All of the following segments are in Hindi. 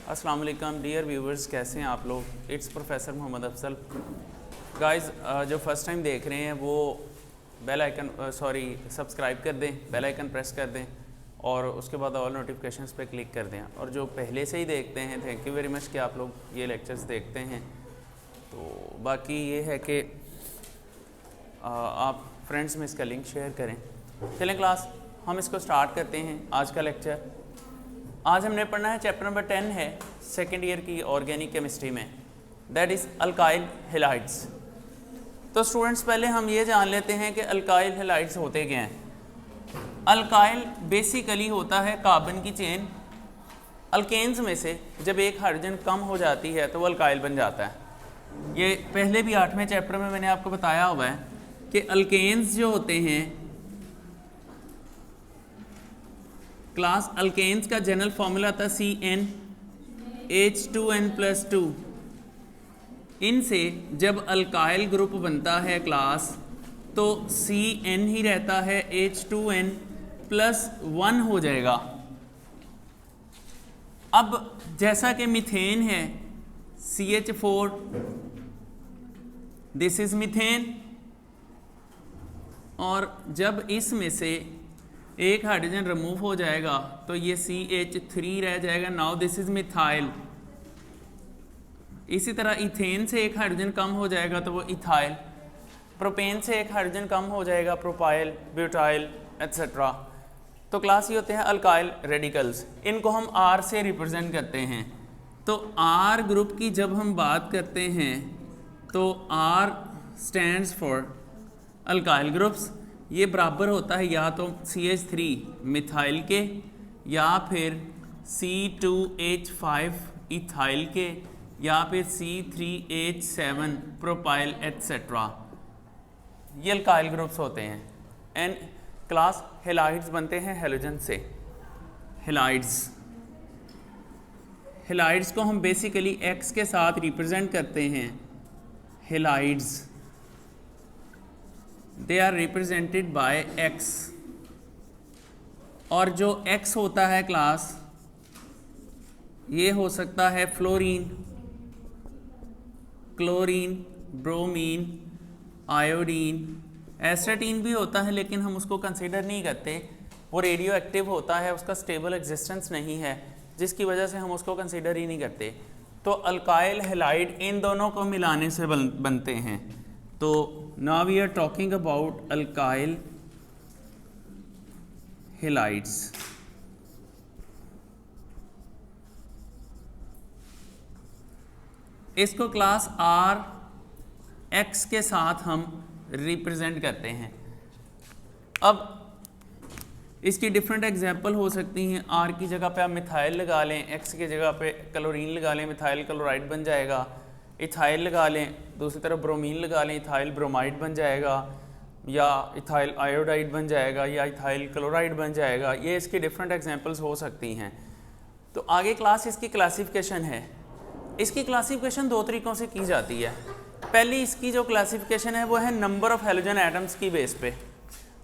अस्सलाम वालेकुम डियर व्यूवर्स, कैसे हैं आप लोग। It's professor Mohammad Afsal. Guys, जो फर्स्ट टाइम देख रहे हैं वो बेल आइकन सब्सक्राइब कर दें, बेल आइकन प्रेस कर दें और उसके बाद ऑल नोटिफिकेशंस पे क्लिक कर दें। और जो पहले से ही देखते हैं, थैंक यू वेरी मच कि आप लोग ये लेक्चर्स देखते हैं। तो बाकी ये है कि आप फ्रेंड्स में इसका लिंक शेयर करें। चलें क्लास, हम इसको स्टार्ट करते हैं आज का लेक्चर। आज हमने पढ़ना है चैप्टर नंबर 10 है सेकेंड ईयर की ऑर्गेनिक केमिस्ट्री में, दैट इज़ अल्काइल हैलाइड्स। तो स्टूडेंट्स, पहले हम ये जान लेते हैं कि अल्काइल हैलाइड्स होते क्या हैं। अल्काइल बेसिकली होता है कार्बन की चेन। अल्केन्स में से जब एक हाइड्रोजन कम हो जाती है तो वो अल्काइल बन जाता है। ये पहले भी 8वें चैप्टर में मैंने आपको बताया हुआ है कि अल्केन्स जो होते हैं, क्लास अल्केन्स का जनरल फॉर्मूला था CnH2n+2। इनसे जब अल्काइल ग्रुप बनता है क्लास तो Cn ही रहता है, H2n+1 हो जाएगा। अब जैसा कि मीथेन है CH4, दिस इज मीथेन, और जब इसमें से एक हाइड्रोजन रिमूव हो जाएगा तो ये CH3 रह जाएगा। Now this is methyl. इसी तरह इथेन से एक हाइड्रोजन कम हो जाएगा तो वो इथाइल। प्रोपेन से एक हाइड्रोजन कम हो जाएगा, प्रोपाइल, ब्यूटाइल एट्सेट्रा। तो क्लास ये होते हैं अल्काइल रेडिकल्स। इनको हम R से रिप्रेजेंट करते हैं। तो R ग्रुप की जब हम बात करते हैं तो R stands for alkyl groups. ये बराबर होता है या तो CH3 मिथाइल के या फिर C2H5 इथाइल के या फिर C3H7 प्रोपाइल एट्सेट्रा। ये अल्काइल ग्रुप्स होते हैं। एंड क्लास हैलाइड्स बनते हैं हैलोजन से। हैलाइड्स को हम बेसिकली X के साथ रिप्रेजेंट करते हैं। Halides they are represented by X। और जो X होता है क्लास, ये हो सकता है fluorine, chlorine, bromine, iodine, astatine भी होता है लेकिन हम उसको कंसीडर नहीं करते। वो रेडियो एक्टिव होता है, उसका स्टेबल एग्जिस्टेंस नहीं है, जिसकी वजह से हम उसको कंसीडर ही नहीं करते। तो अल्काइल हैलाइड इन दोनों को मिलाने से बनते हैं। तो now we are talking about alkyl halides. इसको क्लास RX के साथ हम रिप्रेजेंट करते हैं। अब इसकी डिफरेंट एग्जांपल हो सकती हैं। R की जगह पे आप मिथाइल लगा लें, X की जगह पे क्लोरीन लगा लें, मिथाइल क्लोराइड बन जाएगा। इथाइल लगा लें, दूसरी तरफ ब्रोमीन लगा लें, इथाइल ब्रोमाइड बन जाएगा, या इथाइल आयोडाइड बन जाएगा, या इथाइल क्लोराइड बन जाएगा। ये इसकी डिफरेंट एग्जांपल्स हो सकती हैं। तो आगे क्लास इसकी क्लासिफिकेशन है। इसकी क्लासिफिकेशन दो तरीक़ों से की जाती है। पहली इसकी जो क्लासिफिकेशन है वो है नंबर ऑफ़ हैलोजन एटम्स की बेस पे।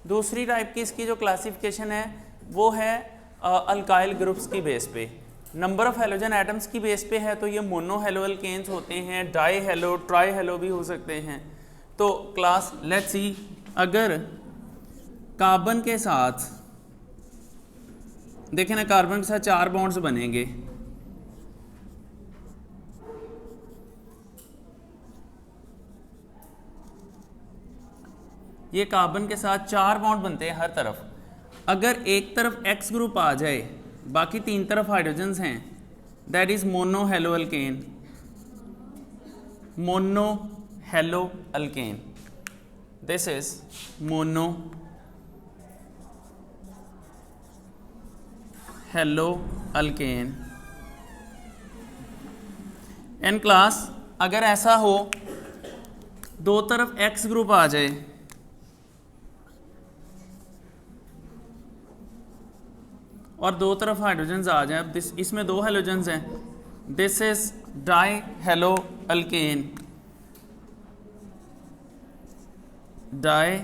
दूसरी टाइप की इसकी जो क्लासिफिकेशन है वो है अल्काइल ग्रुप्स की बेस पे। नंबर ऑफ़ हैलोजन एटम्स की बेस पे है तो ये मोनो हैलो अल्केन्स होते हैं, डाई हैलो, ट्राई हैलो भी हो सकते हैं। तो क्लास लेट्स सी, अगर कार्बन के साथ देखें ना, कार्बन के साथ 4 बॉन्ड्स बनेंगे। ये कार्बन के साथ 4 बॉन्ड बनते हैं हर तरफ। अगर एक तरफ X ग्रुप आ जाए, बाकी 3 तरफ हाइड्रोजन्स हैं, that is mono hello alkane. Mono hello alkane, this is mono hello alkane. And class अगर ऐसा हो, दो तरफ X ग्रुप आ जाए, और दो तरफ हाइड्रोजन्स आ जाए। अब इसमें 2 हैलोजन्स हैं, this is di halo alkane. Di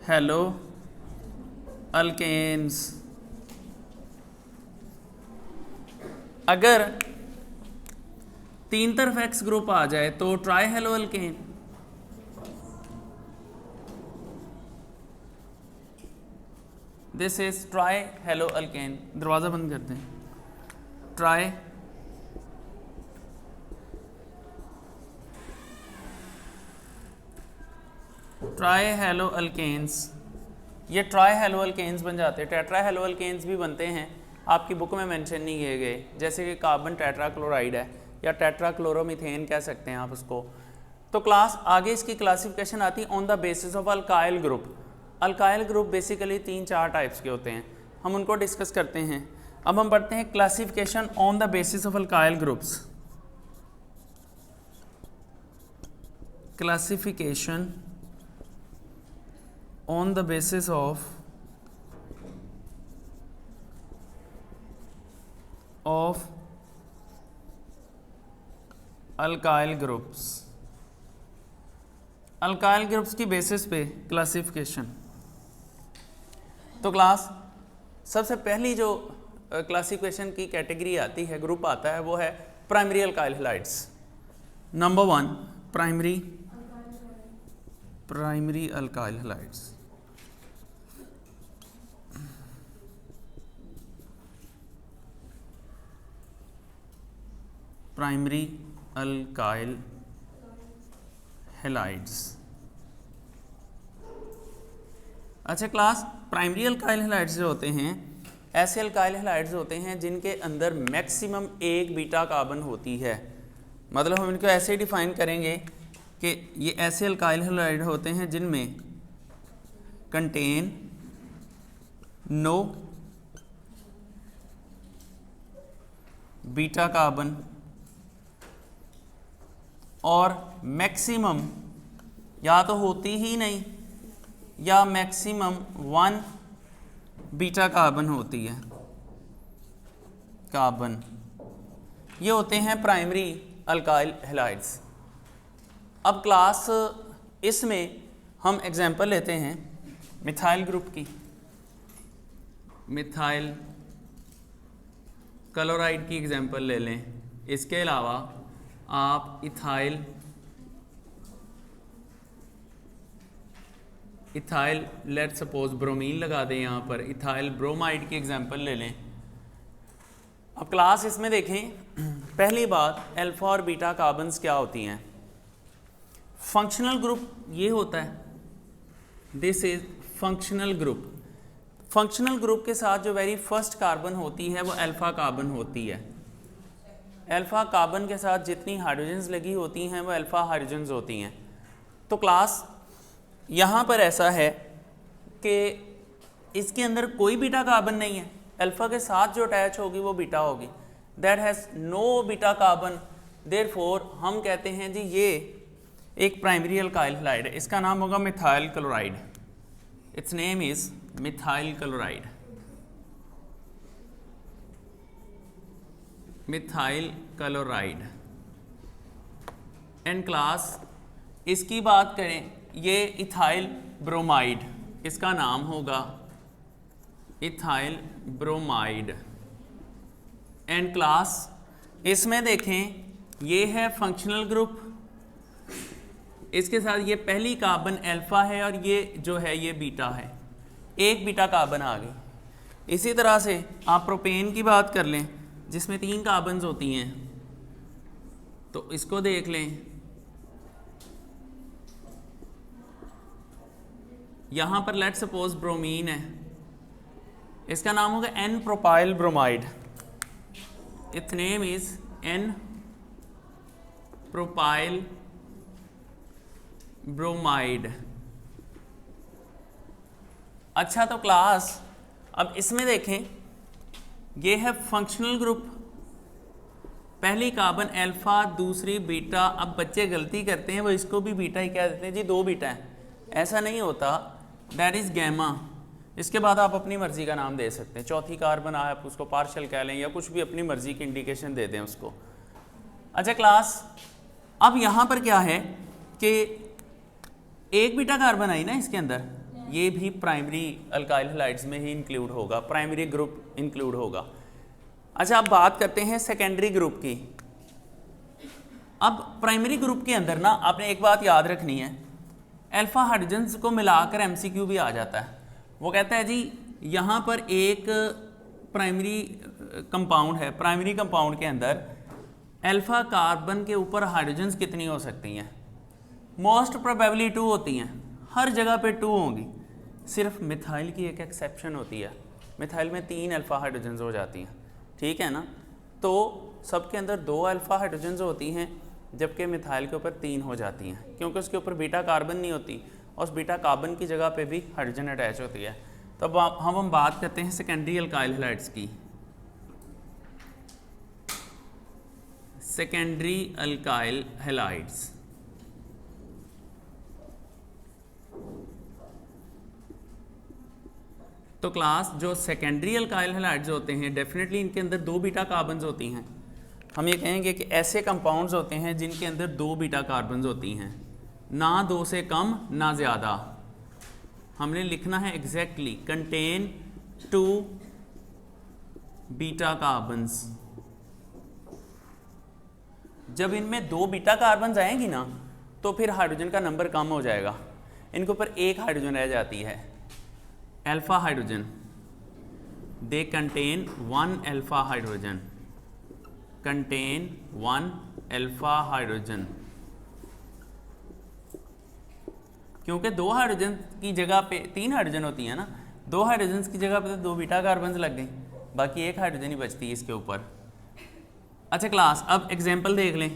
halo alkanes. अगर तीन तरफ एक्स ग्रुप आ जाए तो tri halo alkane, this is tri halo alkane. दरवाज़ा बंद करते हैं। ट्राई हेलो अल्केन्स, ये ट्राई हेलो अल्केन्स बन जाते हैं। टेट्रा हेलो अल्केन्स भी बनते हैं, आपकी बुक में मेंशन नहीं किए गए, जैसे कि कार्बन टेट्रा क्लोराइड है या टेट्रा क्लोरोमीथेन कह सकते हैं आप उसको। तो क्लास आगे इसकी क्लासिफिकेशन आती है on the basis of alkyl group. Alkyl group basically 3-4 types के होते हैं, हम उनको डिस्कस करते हैं। अब हम पढ़ते हैं classification on the basis of alkyl groups. Classification on the basis of alkyl groups। Alkyl groups की बेसिस पे क्लासिफिकेशन। तो क्लास सबसे पहली जो क्लासिफिकेशन की कैटेगरी आती है, ग्रुप आता है, वो है primary alkyl halides. Number 1 primary alkyl halides. Primary alkyl halides. अच्छा क्लास, प्राइमरी अल्काइल हैलाइड्स जो होते हैं, ऐसे अल्काइल हैलाइड्स होते हैं जिनके अंदर मैक्सिमम एक बीटा कार्बन होती है। मतलब हम इनको ऐसे डिफाइन करेंगे कि ये ऐसे अल्काइल हैलाइड होते हैं जिनमें कंटेन नो बीटा कार्बन और मैक्सिमम या तो होती ही नहीं या मैक्सिमम 1 बीटा कार्बन होती है कार्बन। ये होते हैं प्राइमरी अल्काइल हैलाइड्स। अब क्लास इसमें हम एग्जांपल लेते हैं मिथाइल ग्रुप की। मिथाइल क्लोराइड की एग्जांपल ले लें। इसके अलावा आप इथाइल लेट सपोज ब्रोमीन लगा दें यहाँ पर, इथाइल ब्रोमाइड की एग्जांपल ले लें। अब क्लास इसमें देखें, पहली बात अल्फा और बीटा कार्बन्स क्या होती हैं। फंक्शनल ग्रुप ये होता है, this is functional group. Functional group के साथ जो वेरी फर्स्ट कार्बन होती है वो अल्फा कार्बन होती है। अल्फा कार्बन के साथ जितनी हाइड्रोजन्स लगी होती हैं वो अल्फा हाइड्रोजन्स होती हैं। तो क्लास यहाँ पर ऐसा है कि इसके अंदर कोई बीटा कार्बन नहीं है, अल्फा के साथ जो अटैच होगी वो बीटा होगी, that has no beta carbon. Therefore हम कहते हैं जी ये एक प्राइमरी अल्काइल हैलाइड है। इसका नाम होगा methyl chloride. It's name is methyl chloride. Methyl chloride. And class इसकी बात करें, ये इथाइल ब्रोमाइड, इसका नाम होगा इथाइल ब्रोमाइड। एंड क्लास इसमें देखें ये है फंक्शनल ग्रुप, इसके साथ ये पहली कार्बन अल्फा है और ये जो है ये बीटा है, एक बीटा कार्बन आ गई। इसी तरह से आप प्रोपेन की बात कर लें जिसमें 3 कार्बन्स होती हैं, तो इसको देख लें, यहाँ पर लेट सपोज ब्रोमीन है, इसका नाम होगा n propyl bromide. It's name is n propyl bromide. अच्छा तो क्लास अब इसमें देखें, ये है फंक्शनल ग्रुप, पहली कार्बन अल्फा दूसरी बीटा। अब बच्चे गलती करते हैं, वो इसको भी बीटा ही कह देते हैं, जी 2 बीटा है, ऐसा नहीं होता, दैट इज गैमा। इसके बाद आप अपनी मर्जी का नाम दे सकते हैं, चौथी कार्बन आए आप उसको पार्शियल कह लें या कुछ भी अपनी मर्जी की इंडिकेशन दे दें उसको। अच्छा क्लास अब यहाँ पर क्या है कि एक बीटा कार्बन आई ना इसके अंदर, ये भी प्राइमरी अल्काइल हैलाइड्स में ही इंक्लूड होगा, प्राइमरी ग्रुप इंक्लूड होगा। अच्छा, अब बात करते हैं सेकेंडरी ग्रुप की। अब प्राइमरी ग्रुप के अंदर ना आपने एक बात याद रखनी है, अल्फा हाइड्रोजन्स को मिलाकर एमसीक्यू भी आ जाता है। वो कहता है जी यहाँ पर एक प्राइमरी कंपाउंड है, प्राइमरी कंपाउंड के अंदर अल्फा कार्बन के ऊपर हाइड्रोजन्स कितनी हो सकती हैं? मोस्ट प्रोबेबली 2 होती हैं, हर जगह पे 2 होंगी। सिर्फ मिथाइल की एक एक्सेप्शन होती है, मिथाइल में 3 अल्फा हाइड्रोजन्स हो जाती हैं, ठीक है ना। तो सबके अंदर 2 अल्फा हाइड्रोजन्स होती हैं, जबकि मिथाइल के ऊपर 3 हो जाती हैं, क्योंकि उसके ऊपर बीटा कार्बन नहीं होती और उस बीटा कार्बन की जगह पे भी हाइड्रोजन अटैच होती है। तो अब हम बात करते हैं सेकेंडरी अल्काइल हैलाइड्स की। सेकेंडरी अल्काइल हैलाइड्स, तो क्लास जो सेकेंडरी अल्काइल हैलाइड्स होते हैं डेफिनेटली इनके अंदर 2 बीटा कार्बन्स होती हैं। हम ये कहेंगे कि ऐसे कंपाउंड्स होते हैं जिनके अंदर 2 बीटा कार्बन्स होती हैं, ना 2 से कम ना ज़्यादा। हमने लिखना है एग्जैक्टली कंटेन 2 बीटा कार्बन्स। जब इनमें 2 बीटा कार्बन्स आएंगी ना तो फिर हाइड्रोजन का नंबर कम हो जाएगा, इनके ऊपर एक हाइड्रोजन रह जाती है, alpha hydrogen. They contain 1 alpha hydrogen, contain 1 alpha hydrogen. क्योंकि 2 हाइड्रोजन की जगह पे 3 हाइड्रोजन होती है ना, 2 हाइड्रोजन की जगह पे तो 2 बीटा कार्बन लग गई, बाकी एक हाइड्रोजन ही बचती है इसके ऊपर। अच्छा क्लास, अब एग्जांपल देख लें,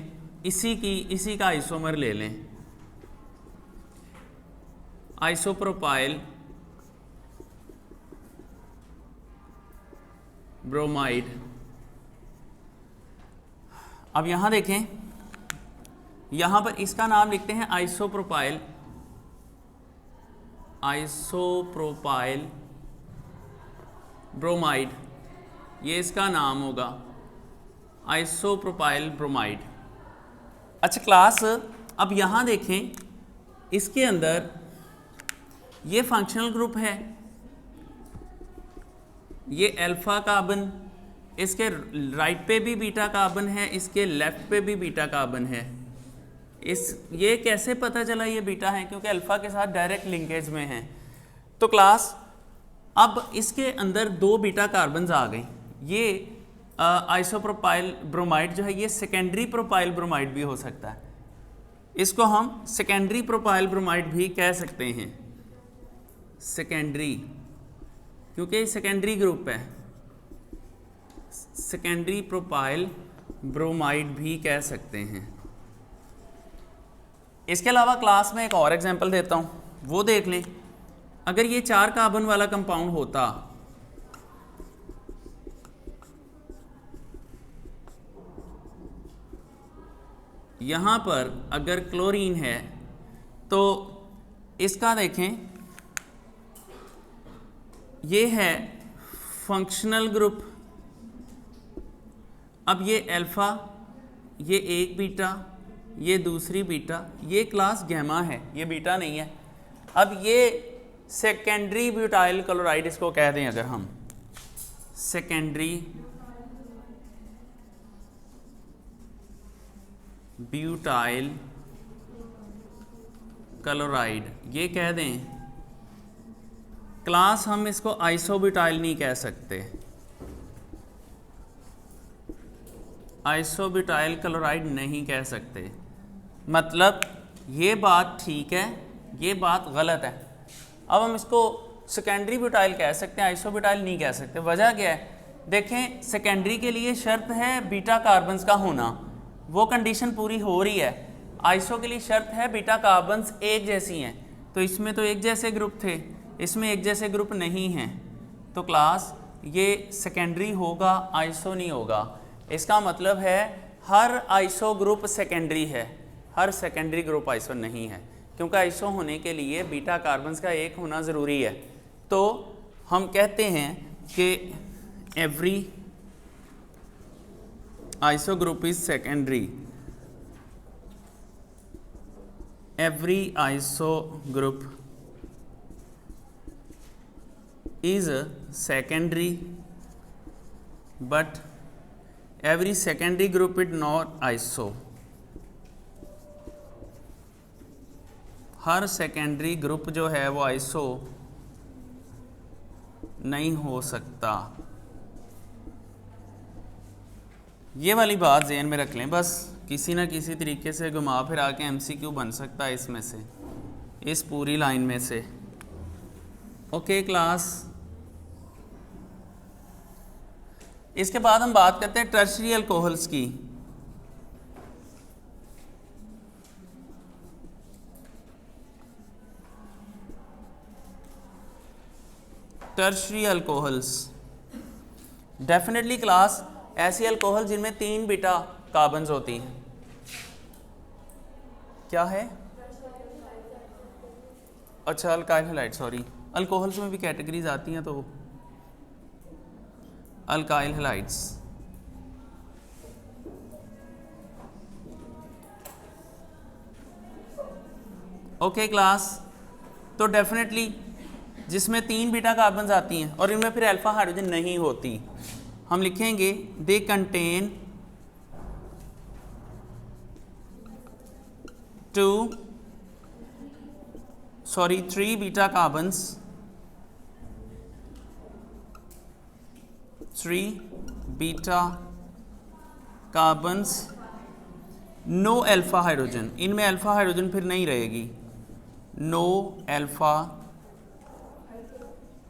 इसी का आइसोमर ले लें, आइसोप्रोपाइल ब्रोमाइड। अब यहाँ देखें, यहाँ पर इसका नाम लिखते हैं आइसोप्रोपाइल ब्रोमाइड, ये इसका नाम होगा आइसोप्रोपाइल ब्रोमाइड। अच्छा क्लास, अब यहाँ देखें, इसके अंदर ये फंक्शनल ग्रुप है, ये अल्फा कार्बन, इसके राइट पे भी बीटा कार्बन है, इसके लेफ्ट पे भी बीटा कार्बन है। ये कैसे पता चला ये बीटा है? क्योंकि अल्फा के साथ डायरेक्ट लिंकेज में है। तो क्लास, अब इसके अंदर 2 बीटा कार्बन्स आ गई। ये आइसोप्रोपाइल ब्रोमाइड जो है ये सेकेंडरी प्रोपाइल ब्रोमाइड भी हो सकता है, इसको हम सेकेंडरी प्रोपाइल ब्रोमाइड भी कह सकते हैं, सेकेंडरी, क्योंकि सेकेंडरी ग्रुप है, सेकेंडरी प्रोपाइल ब्रोमाइड भी कह सकते हैं। इसके अलावा क्लास में एक और एग्जांपल देता हूं, वो देख लें। अगर ये 4 कार्बन वाला कंपाउंड होता, यहां पर अगर क्लोरीन है तो इसका देखें, ये है फंक्शनल ग्रुप। अब ये अल्फा, ये एक बीटा, ये दूसरी बीटा, ये क्लास गैमा है, ये बीटा नहीं है। अब ये सेकेंडरी ब्यूटाइल क्लोराइड इसको कह दें, अगर हम सेकेंडरी ब्यूटाइल क्लोराइड ये कह दें, क्लास हम इसको आइसोब्यूटाइल नहीं कह सकते, आइसोब्यूटाइल क्लोराइड नहीं कह सकते। मतलब ये बात ठीक है, ये बात गलत है। अब हम इसको सेकेंडरी ब्यूटाइल कह सकते हैं, आइसोब्यूटाइल नहीं कह सकते। वजह क्या है? देखें, सेकेंडरी के लिए शर्त है बीटा कार्बन्स का होना, वो कंडीशन पूरी हो रही है। आइसो के लिए शर्त है बीटा कार्बन्स एक जैसी हैं, तो इसमें तो एक जैसे ग्रुप थे, इसमें एक जैसे ग्रुप नहीं हैं, तो क्लास ये सेकेंडरी होगा, आइसो नहीं होगा। इसका मतलब है हर आइसो ग्रुप सेकेंडरी है, हर सेकेंडरी ग्रुप आइसो नहीं है, क्योंकि आइसो होने के लिए बीटा कार्बन्स का एक होना ज़रूरी है। तो हम कहते हैं कि every iso group is secondary, every iso group is secondary but every secondary group is not iso, her secondary group जो है वो आइसो नहीं हो सकता। ये वाली बात ज़हन में रख लें, बस किसी ना किसी तरीके से घुमा फिरा के MCQ बन सकता है इसमें से, इस पूरी लाइन में से। ओके क्लास, इसके बाद हम बात करते हैं टर्शरी अल्कोहल्स की। टर्शरी अल्कोहल्स डेफिनेटली क्लास ऐसी अल्कोहल जिनमें 3 बीटा कार्बन्स होती हैं। क्या है? अच्छा, अल्काइल हैलाइड, सॉरी, अल्कोहल्स में भी कैटेगरीज आती हैं, तो अल्काइल हैलाइड्स। ओके क्लास, तो डेफिनेटली जिसमें 3 बीटा कार्बन्स आती हैं और इनमें फिर अल्फा हाइड्रोजन नहीं होती, हम लिखेंगे they contain 3 beta carbons, 3 beta carbons, no alpha hydrogen, इनमें अल्फा हाइड्रोजन फिर नहीं रहेगी, no alpha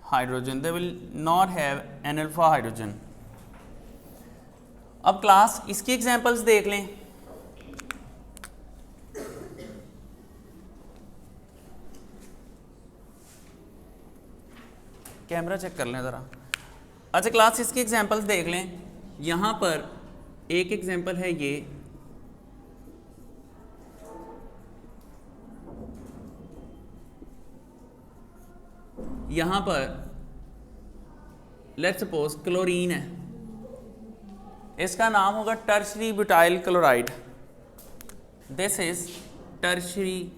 hydrogen, they will not have an alpha hydrogen. अब क्लास इसकी एग्जांपल्स देख लें। कैमरा चेक कर लें ज़रा। अच्छा क्लास, इसकी एग्जांपल्स देख लें। यहाँ पर एक एग्जांपल है ये, यहाँ पर लेट्स सपोज क्लोरीन है, इसका नाम होगा tertiary butyl chloride. This is tertiary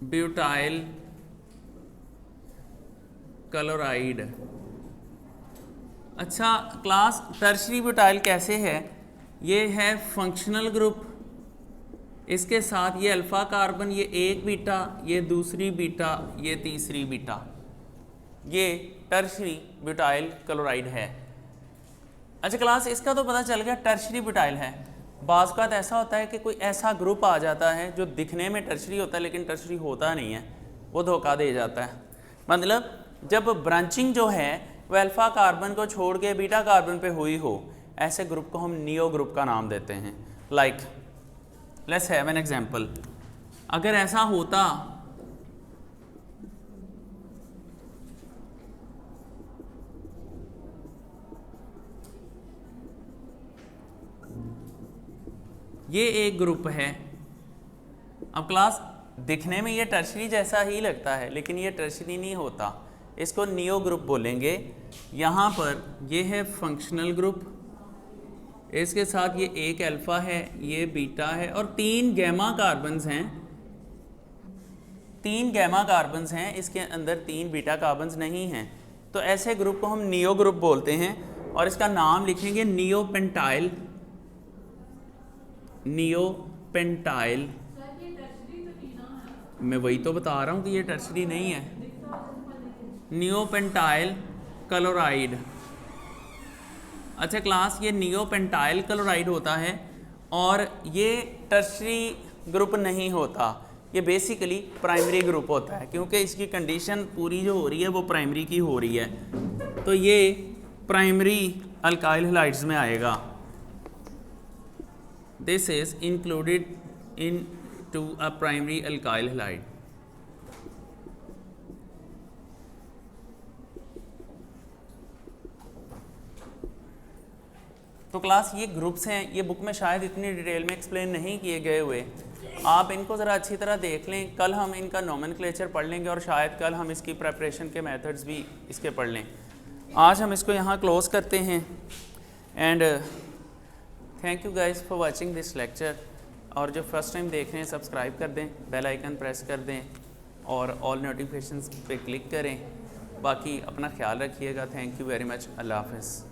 butyl chloride. अच्छा क्लास, टर्शरी ब्यूटाइल कैसे है? ये है फंक्शनल ग्रुप, इसके साथ ये अल्फा कार्बन, ये एक बीटा, ये दूसरी बीटा, ये तीसरी बीटा, ये टर्शरी ब्यूटाइल क्लोराइड है। अच्छा क्लास, इसका तो पता चल गया टर्शरी ब्यूटाइल है। बाज़ का ऐसा होता है कि कोई ऐसा ग्रुप आ जाता है जो दिखने में टर्शरी होता है लेकिन टर्शरी होता नहीं है, वो धोखा दे जाता है। मतलब जब ब्रांचिंग जो है वह अल्फा कार्बन को छोड़ के बीटा कार्बन पे हुई हो, ऐसे ग्रुप को हम नियो ग्रुप का नाम देते हैं। Like let's have an example, अगर ऐसा होता ये एक ग्रुप है। अब क्लास दिखने में ये टर्शरी जैसा ही लगता है लेकिन ये टर्शरी नहीं होता, इसको नियो ग्रुप बोलेंगे। यहाँ पर ये है फंक्शनल ग्रुप, इसके साथ ये एक अल्फा है, ये बीटा है और 3 गैमा कार्बन्स हैं, 3 गैमा कार्बन्स हैं, इसके अंदर 3 बीटा कार्बन्स नहीं हैं। तो ऐसे ग्रुप को हम नियो ग्रुप बोलते हैं और इसका नाम लिखेंगे नियो पेंटाइल। नियो पेंटाइल, मैं वही तो बता रहा हूँ कि ये टर्शरी नहीं है। Neo pentyl chloride. अच्छा क्लास, ये नियो पेंटाइल क्लोराइड होता है और ये टर्शरी ग्रुप नहीं होता, ये बेसिकली प्राइमरी ग्रुप होता है क्योंकि इसकी कंडीशन पूरी जो हो रही है वो प्राइमरी की हो रही है, तो ये प्राइमरी अल्काइल हैलाइड्स में आएगा। This is included in to a primary alkyl halide. तो क्लास ये ग्रुप्स हैं, ये बुक में शायद इतनी डिटेल में एक्सप्लेन नहीं किए गए हुए, आप इनको ज़रा अच्छी तरह देख लें। कल हम इनका नोमेनक्लेचर पढ़ लेंगे और शायद कल हम इसकी प्रेपरेशन के मेथड्स भी इसके पढ़ लें। आज हम इसको यहाँ क्लोज करते हैं and thank you guys for watching this lecture. और जो फर्स्ट टाइम देख रहे हैं सब्सक्राइब कर दें, बेल आइकन प्रेस कर दें और ऑल नोटिफिकेशंस पे क्लिक करें बाकी अपना ख्याल रखिएगा। Thank you very much. अल्लाह हाफ़िज़।